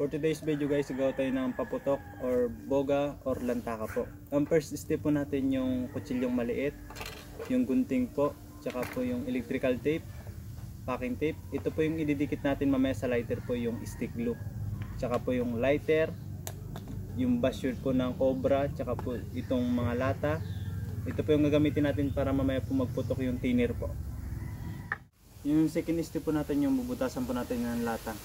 For today's video guys, gagawa tayo ng paputok or boga or lantaka po. Ang first step po natin yung kutsilyong maliit, yung gunting po, tsaka po yung electrical tape, packing tape. Ito po yung ididikit natin mamaya sa lighter po, yung stick glue. Tsaka po yung lighter, yung basher po ng cobra, tsaka po itong mga lata. Ito po yung gagamitin natin para mamaya po magputok yung thinner po. Yung second step po natin, yung bubutasan po natin ng lata.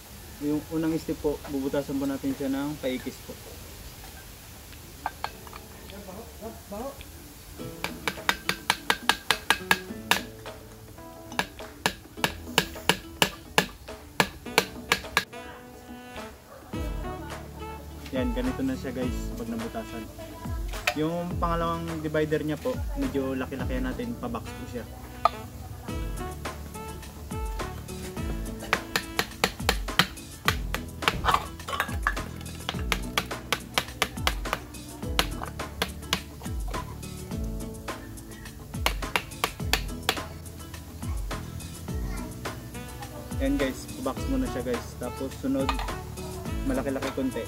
Yung unang step po, bubutasan po natin siya ng paikis po. Yan, ganito na siya guys pag nabutasan. Yung pangalawang divider niya po, medyo laki-laki natin, pa-box po siya. Yan guys, box muna siya guys. Tapos sunod, malaki-laki konti.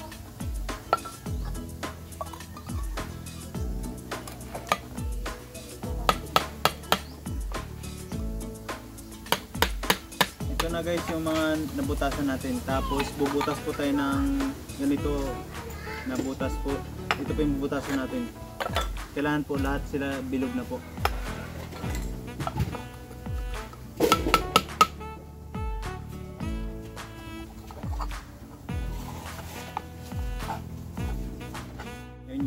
Ito na guys yung mga nabutasan natin. Tapos bubutas po tayo ng ganito na butas po. Ito po yung bubutasan natin. Kailangan po lahat sila bilog na po.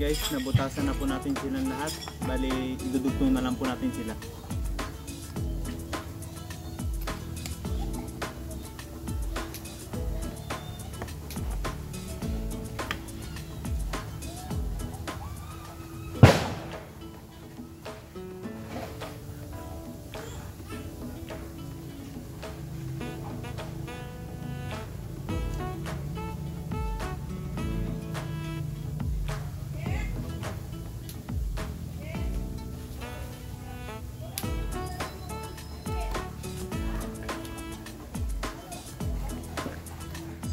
Guys, nabutasan na po natin silang lahat. Bali, idudugtong na lang po natin sila.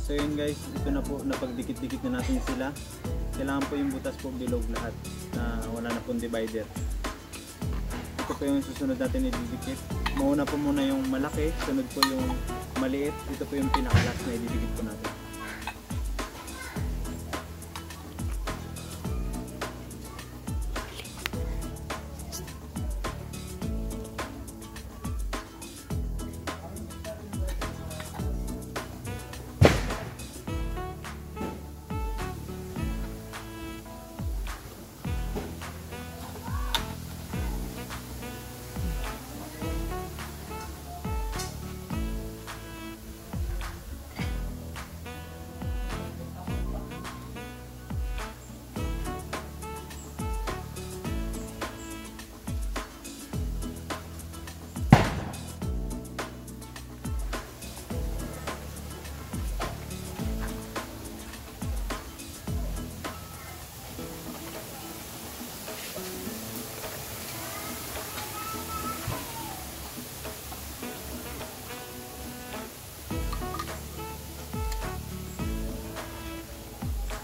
So yun guys, ito na po, napagdikit-dikit na natin sila. Kailangan po yung butas po bilog lahat na wala na pong divider. Ito po yung susunod natin ididikit. Mauna po muna yung malaki, sunod po yung maliit. Ito po yung pinakalas na ididikit po natin.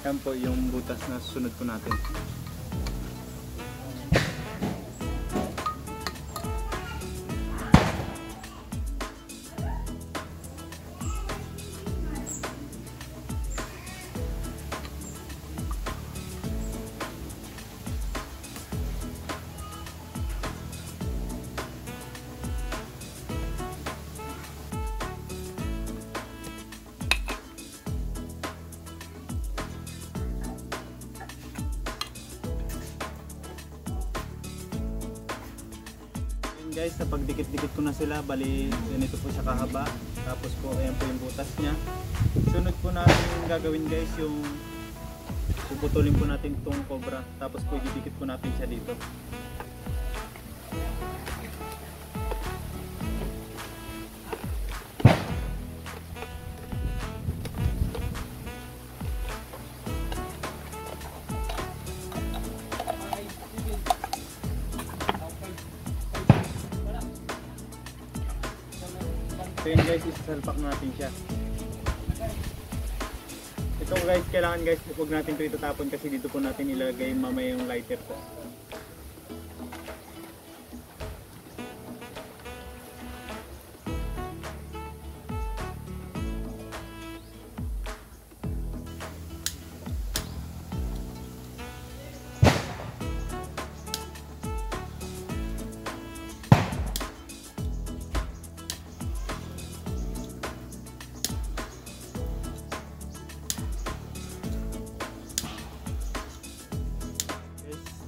Yan po yung butas na susunod po natin. Guys, sa pagdikit-dikit ko na sila, bali ganito po siya kahaba. Tapos po ayan po yung butas niya. Sunod po natin yung gagawin guys, yung puputulin po natin itong cobra. Tapos po ididikit po natin siya dito. So yun guys, isasalpak natin siya. Ito So guys, kailangan guys, huwag natin ito itatapon kasi dito po natin ilagay mamaya yung lighter po.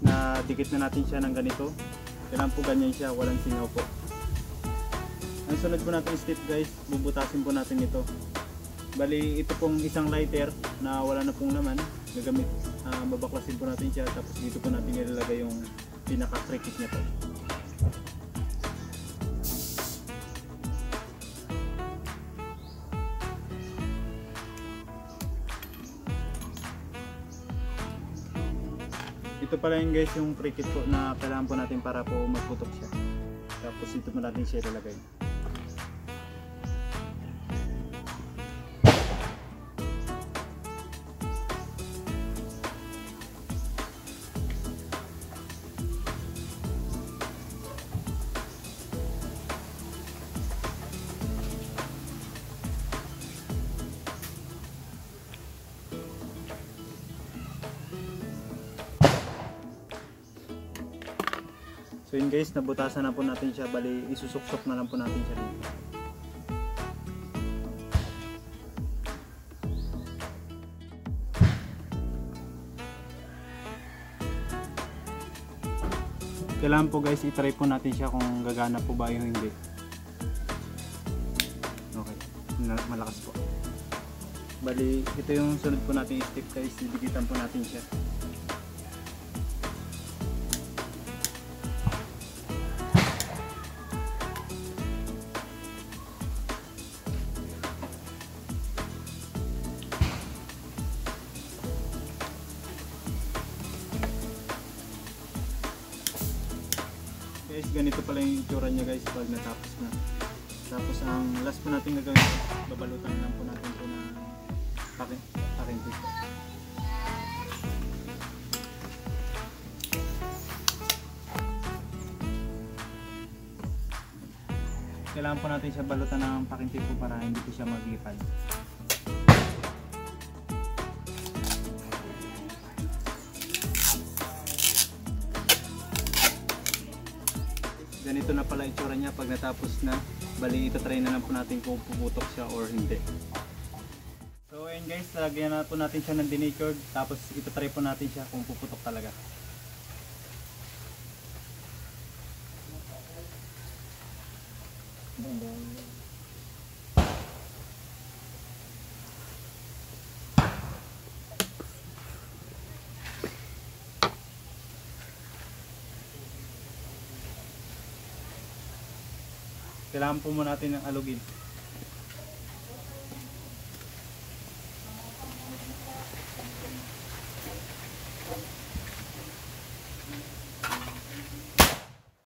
Na dikit na natin siya ng ganito. Kailangan po ganyan siya, walang singaw po. Ang sunod po natin step guys, bubutasin po natin ito. Bali ito pong isang lighter na wala na pong laman, gagamit, babaklasin po natin siya, tapos dito po natin ilalagay yung pinaka-cricket niya po. Ito pala yun guys, yung cricket po na kailangan po natin para po magputok siya. Tapos ito po natin siya ilalagay. So yun guys, nabutasan na po natin siya, bali isusuksok na lang po natin siya dito. Kailangan po guys, itry po natin siya kung gagana po ba yung hindi. Okay, malakas po. Bali, ito yung sunod po natin step guys, didikitan po natin siya. Guys, ganito pala yung itsura niya guys pag natapos na. Tapos ang last po natin gagawin, babalutan lang po natin po ng packing tape. Kailangan po natin siya balutan ng packing tape po para hindi po siya maglipad. Ganito na pala itsura niya pag natapos na. Bali, itatry na lang po natin kung puputok siya or hindi. So ayun guys, lagyan na po natin siya ng denatured. Tapos itatry po natin siya kung puputok talaga. Kailangan po muna natin ng alugin.